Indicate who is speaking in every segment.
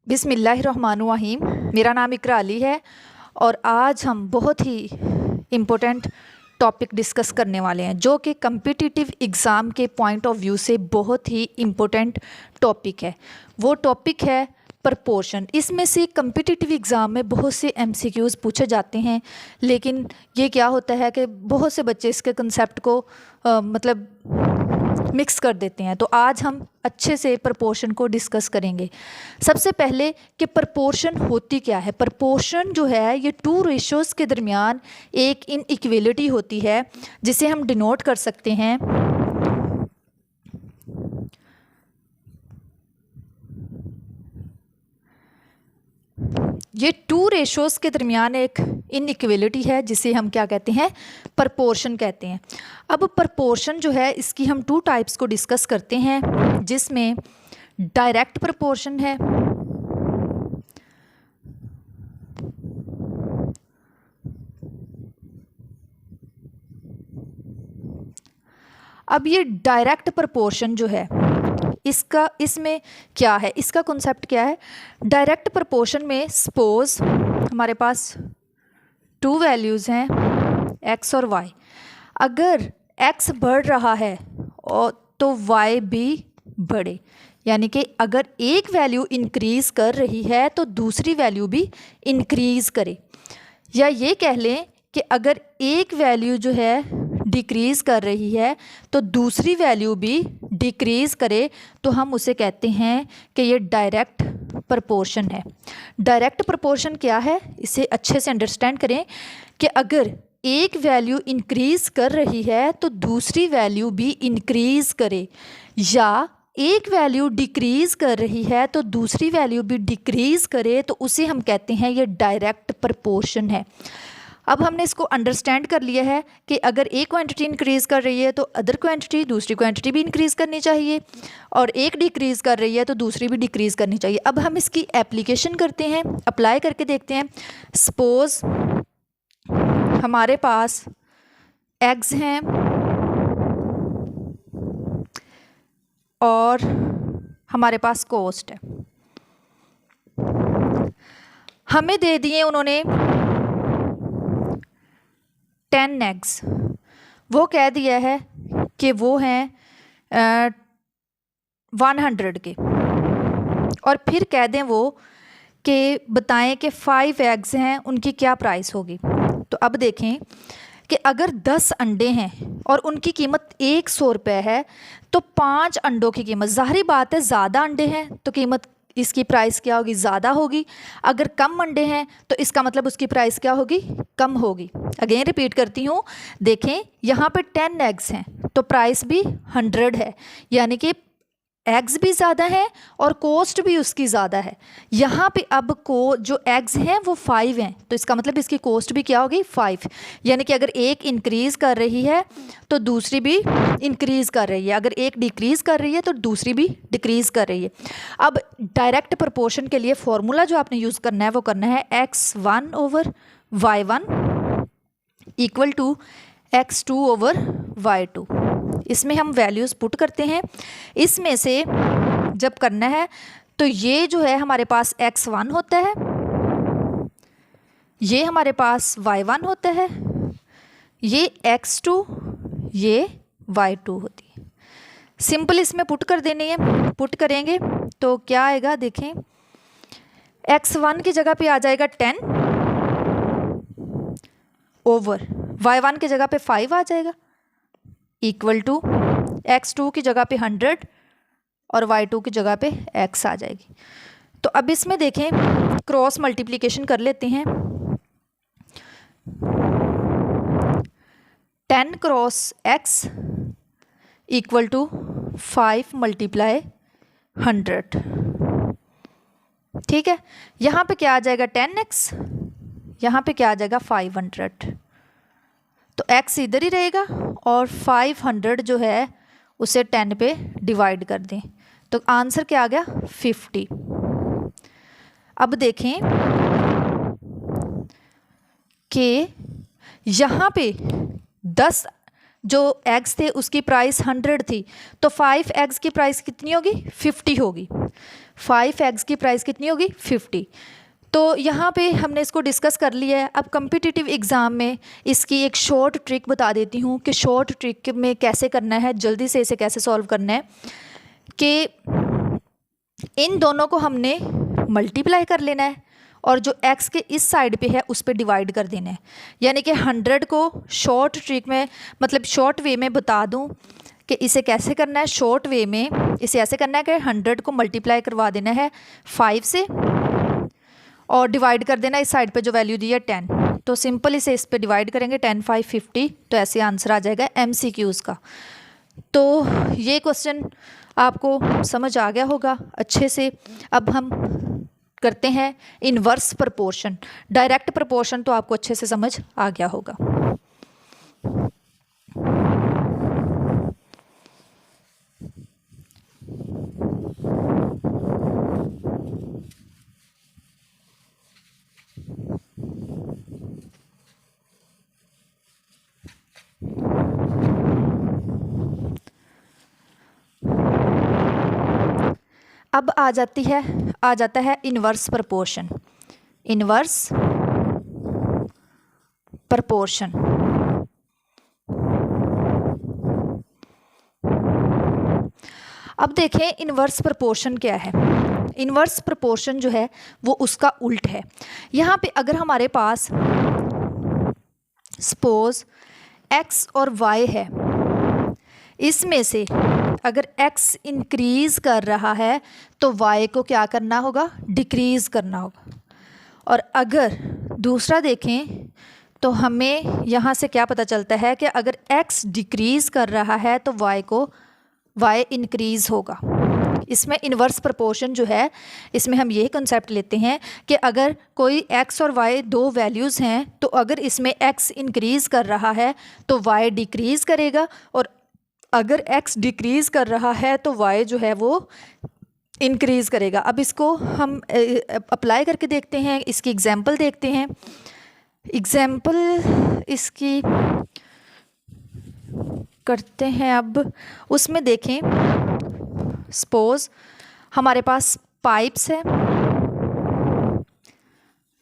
Speaker 1: बिस्मिल्लाहिर्रहमानुर्रहीम। मेरा नाम इकरा अली है और आज हम बहुत ही इम्पोर्टेंट टॉपिक डिस्कस करने वाले हैं जो कि कम्पिटिटिव एग्ज़ाम के पॉइंट ऑफ व्यू से बहुत ही इम्पोर्टेंट टॉपिक है। वो टॉपिक है प्रपोर्शन। इसमें से कम्पिटिटिव एग्ज़ाम में बहुत से एमसीक्यूज़ पूछे जाते हैं, लेकिन ये क्या होता है कि बहुत से बच्चे इसके कंसेप्ट को मिक्स कर देते हैं। तो आज हम अच्छे से प्रपोर्शन को डिस्कस करेंगे। सबसे पहले कि प्रपोर्शन होती क्या है। प्रपोर्शन जो है ये टू रेशियोज़ के दरमियान एक इनइक्वलिटी होती है जिसे हम डिनोट कर सकते हैं ये टू रेशियोज़ के दरमियान एक इनइक्वलिटी है जिसे हम क्या कहते हैं, प्रपोर्शन कहते हैं। अब प्रपोर्शन जो है इसकी हम टू टाइप्स को डिस्कस करते हैं, जिसमें डायरेक्ट प्रपोर्शन है अब ये डायरेक्ट प्रपोर्शन जो है इसमें क्या है, इसका कॉन्सेप्ट क्या है। डायरेक्ट प्रपोर्शन में सपोज हमारे पास टू वैल्यूज़ हैं x और y। अगर x बढ़ रहा है और तो y भी बढ़े, यानी कि अगर एक वैल्यू इंक्रीज़ कर रही है तो दूसरी वैल्यू भी इंक्रीज़ करे, या ये कह लें कि अगर एक वैल्यू जो है डिक्रीज़ कर रही है तो दूसरी वैल्यू भी डिक्रीज़ करे, तो हम उसे कहते हैं कि ये डायरेक्ट प्रपोर्शन है। डायरेक्ट प्रपोर्शन क्या है, इसे अच्छे से अंडरस्टैंड करें कि अगर एक वैल्यू इंक्रीज़ कर रही है तो दूसरी वैल्यू भी इंक्रीज़ करे, या एक वैल्यू डिक्रीज़ कर रही है तो दूसरी वैल्यू भी डिक्रीज़ करे, तो उसे हम कहते हैं ये डायरेक्ट प्रपोर्शन है। अब हमने इसको अंडरस्टैंड कर लिया है कि अगर एक क्वांटिटी इंक्रीज़ कर रही है तो अदर क्वांटिटी, दूसरी क्वांटिटी भी इंक्रीज़ करनी चाहिए, और एक डिक्रीज़ कर रही है तो दूसरी भी डिक्रीज़ करनी चाहिए। अब हम इसकी एप्लीकेशन करते हैं, अप्लाई करके देखते हैं। सपोज़ हमारे पास एग्स हैं और हमारे पास कॉस्ट है। हमें दे दिए उन्होंने 10 एग्स। वो कह दिया है कि वो हैं 100 के, और फिर कह दें वो कि बताएं कि 5 एग्स हैं, उनकी क्या प्राइस होगी। तो अब देखें कि अगर 10 अंडे हैं और उनकी कीमत 100 रुपये है, तो 5 अंडों की कीमत, ज़ाहिर बात है ज़्यादा अंडे हैं तो कीमत इसकी प्राइस क्या होगी, ज़्यादा होगी। अगर कम अंडे हैं तो इसका मतलब उसकी प्राइस क्या होगी, कम होगी। अगेन रिपीट करती हूँ, देखें यहाँ पे 10 एग्स हैं तो प्राइस भी 100 है, यानी कि एग्स भी ज़्यादा है और कॉस्ट भी उसकी ज़्यादा है। यहाँ पे अब को जो एग्स हैं वो 5 हैं, तो इसका मतलब इसकी कॉस्ट भी क्या होगी, 5। यानी कि अगर एक इंक्रीज़ कर रही है तो दूसरी भी इंक्रीज़ कर रही है, अगर एक डिक्रीज़ कर रही है तो दूसरी भी डिक्रीज़ कर रही है। अब डायरेक्ट प्रपोर्शन के लिए फॉर्मूला जो आपने यूज़ करना है वो करना है x1 over y1 equal to x2 over y2। इसमें हम वैल्यूज़ पुट करते हैं। इसमें से जब करना है तो ये जो है हमारे पास x1 होता है, ये हमारे पास y1 होता है, ये x2, ये y2 होती है। सिंपल इसमें पुट कर देनी है। पुट करेंगे तो क्या आएगा, देखें x1 की जगह पे आ जाएगा 10 ओवर y1 की जगह पे 5 आ जाएगा, इक्वल टू x2 की जगह पे 100 और y2 की जगह पे x आ जाएगी। तो अब इसमें देखें क्रॉस मल्टीप्लिकेशन कर लेते हैं। 10 cross x equal to 5 multiply 100। ठीक है, यहाँ पे क्या आ जाएगा 10x, यहाँ पे क्या आ जाएगा 500। तो x इधर ही रहेगा और 500 जो है उसे 10 पे डिवाइड कर दें, तो आंसर क्या आ गया 50। अब देखें कि यहाँ पे 10 जो एग्स थे उसकी प्राइस 100 थी, तो 5 एग्स की प्राइस कितनी होगी, 50 होगी। 5 एग्स की प्राइस कितनी होगी 50। तो यहाँ पे हमने इसको डिस्कस कर लिया है। अब कम्पिटिटिव एग्ज़ाम में इसकी एक शॉर्ट ट्रिक बता देती हूँ कि शॉर्ट ट्रिक में कैसे करना है, जल्दी से इसे कैसे सॉल्व करना है कि इन दोनों को हमने मल्टीप्लाई कर लेना है और जो x के इस साइड पे है उस पर डिवाइड कर देना है। यानी कि 100 को शॉर्ट ट्रिक में मतलब शॉर्ट वे में बता दूं कि इसे कैसे करना है। शॉर्ट वे में इसे ऐसे करना है कि 100 को मल्टीप्लाई करवा देना है 5 से और डिवाइड कर देना इस साइड पे जो वैल्यू दी है 10। तो सिंपल इसे इस पे डिवाइड करेंगे 10 5 50, तो ऐसे आंसर आ जाएगा MCQs का। तो ये क्वेश्चन आपको समझ आ गया होगा अच्छे से। अब हम करते हैं इनवर्स प्रोपोर्शन। डायरेक्ट प्रोपोर्शन तो आपको अच्छे से समझ आ गया होगा। अब आ जाता है इनवर्स प्रोपोर्शन। इनवर्स प्रोपोर्शन अब देखें इनवर्स प्रोपोर्शन क्या है। इनवर्स प्रोपोर्शन जो है वो उसका उल्ट है। यहाँ पे अगर हमारे पास सपोज x और y है, इसमें से अगर x इंक्रीज़ कर रहा है तो y को क्या करना होगा, डिक्रीज़ करना होगा। और अगर दूसरा देखें तो हमें यहाँ से क्या पता चलता है कि अगर x डिक्रीज़ कर रहा है तो y इंक्रीज़ होगा। इसमें इनवर्स प्रोपोर्शन जो है इसमें हम यही कंसेप्ट लेते हैं कि अगर कोई x और y दो वैल्यूज़ हैं तो अगर इसमें x इंक्रीज़ कर रहा है तो y डिक्रीज़ करेगा, और अगर x डिक्रीज़ कर रहा है तो y जो है वो इंक्रीज़ करेगा। अब इसको हम अप्लाई करके देखते हैं, इसकी एग्जांपल देखते हैं। एग्जांपल इसकी करते हैं। अब उसमें देखें सपोज हमारे पास पाइप्स है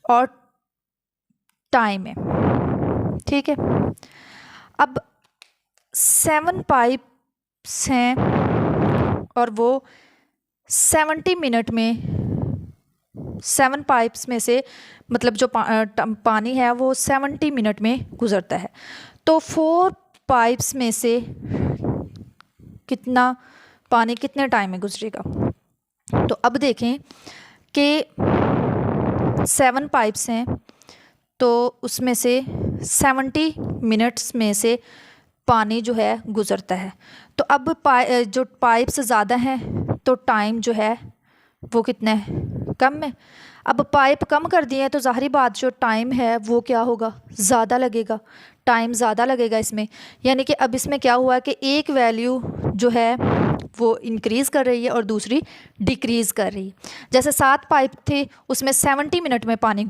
Speaker 1: और टाइम है, ठीक है। अब 7 पाइप्स हैं और वो 70 मिनट में 7 पाइप्स में से मतलब जो पानी है वो 70 मिनट में गुजरता है। तो 4 पाइप्स में से कितना पानी कितने टाइम में गुजरेगा। तो अब देखें कि 7 पाइप्स हैं तो उसमें से 70 मिनट्स में से पानी जो है गुजरता है। तो अब जो पाइप्स ज़्यादा हैं तो टाइम जो है वो कितना है, कम है। अब पाइप कम कर दिए हैं तो ज़ाहिरी बात जो टाइम है वो क्या होगा, ज़्यादा लगेगा, टाइम ज़्यादा लगेगा इसमें। यानी कि अब इसमें क्या हुआ कि एक वैल्यू जो है वो इंक्रीज़ कर रही है और दूसरी डिक्रीज़ कर रही है। जैसे 7 पाइप थे उसमें 70 मिनट में पानी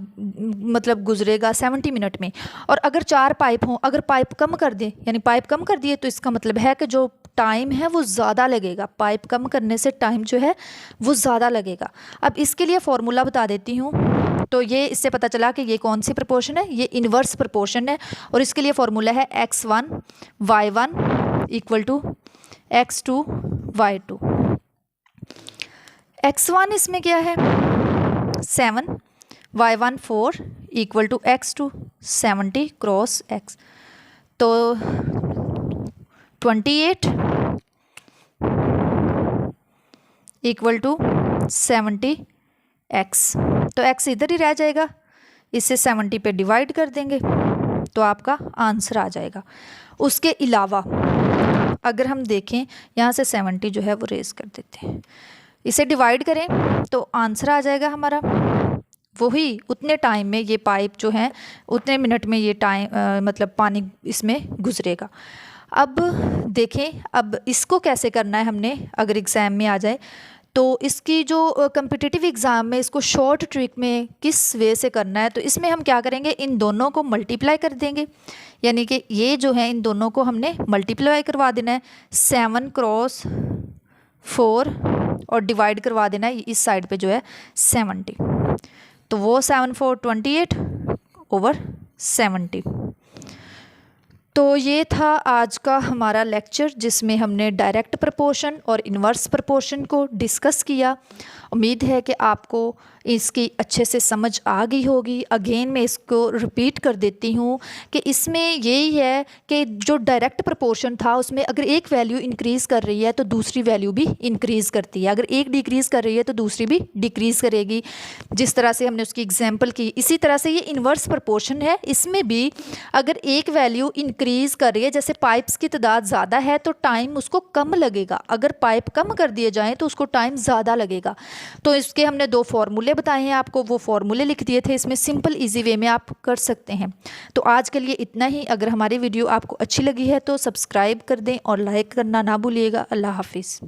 Speaker 1: मतलब गुजरेगा 70 मिनट में, और अगर 4 पाइप हों, अगर पाइप कम कर दें यानी पाइप कम कर दिए तो इसका मतलब है कि जो टाइम है वो ज़्यादा लगेगा। पाइप कम करने से टाइम जो है वो ज़्यादा लगेगा। अब इसके लिए फ़ॉर्मूला बता देती हूँ। तो ये इससे पता चला कि ये कौन सी प्रोपोर्शन है, ये इन्वर्स प्रोपोर्शन है। और इसके लिए फ़ॉर्मूला है x1 y1 equal to x2 y2। x1 इसमें क्या है 7, y1 4 equal to x2 70 cross x, तो 28 इक्वल टू 70 x। तो x इधर ही रह जाएगा, इससे 70 पे डिवाइड कर देंगे तो आपका आंसर आ जाएगा। उसके अलावा अगर हम देखें यहाँ से 70 जो है वो रेज़ कर देते हैं, इसे डिवाइड करें तो आंसर आ जाएगा हमारा वही उतने टाइम में ये पाइप जो है उतने मिनट में ये टाइम मतलब पानी इसमें गुजरेगा। अब देखें अब इसको कैसे करना है हमने, अगर एग्ज़ाम में आ जाए तो इसकी जो कम्पिटिटिव एग्ज़ाम में इसको शॉर्ट ट्रिक में किस वे से करना है। तो इसमें हम क्या करेंगे, इन दोनों को मल्टीप्लाई कर देंगे, यानी कि ये जो है इन दोनों को हमने मल्टीप्लाई करवा देना है। 7 क्रॉस 4 और डिवाइड करवा देना है इस साइड पे जो है 70। तो वो 7 4 28 ओवर 70। तो ये था आज का हमारा लेक्चर जिसमें हमने डायरेक्ट प्रपोर्शन और इन्वर्स प्रपोर्शन को डिस्कस किया। उम्मीद है कि आपको इसकी अच्छे से समझ आ गई होगी। अगेन मैं इसको रिपीट कर देती हूँ कि इसमें यही है कि जो डायरेक्ट प्रपोर्शन था उसमें अगर एक वैल्यू इंक्रीज़ कर रही है तो दूसरी वैल्यू भी इंक्रीज़ करती है, अगर एक डिक्रीज़ कर रही है तो दूसरी भी डिक्रीज़ करेगी, जिस तरह से हमने उसकी एग्जांपल की। इसी तरह से ये इन्वर्स प्रपोर्शन है, इसमें भी अगर एक वैल्यू इंक्रीज़ कर रही है, जैसे पाइप्स की तादाद ज़्यादा है तो टाइम उसको कम लगेगा, अगर पाइप कम कर दिए जाएँ तो उसको टाइम ज़्यादा लगेगा। तो इसके हमने 2 फॉर्मूले बताए हैं आपको, वो फॉर्मूले लिख दिए थे, इसमें सिंपल इजी वे में आप कर सकते हैं। तो आज के लिए इतना ही। अगर हमारी वीडियो आपको अच्छी लगी है तो सब्सक्राइब कर दें और लाइक करना ना भूलिएगा। अल्लाह हाफिज़।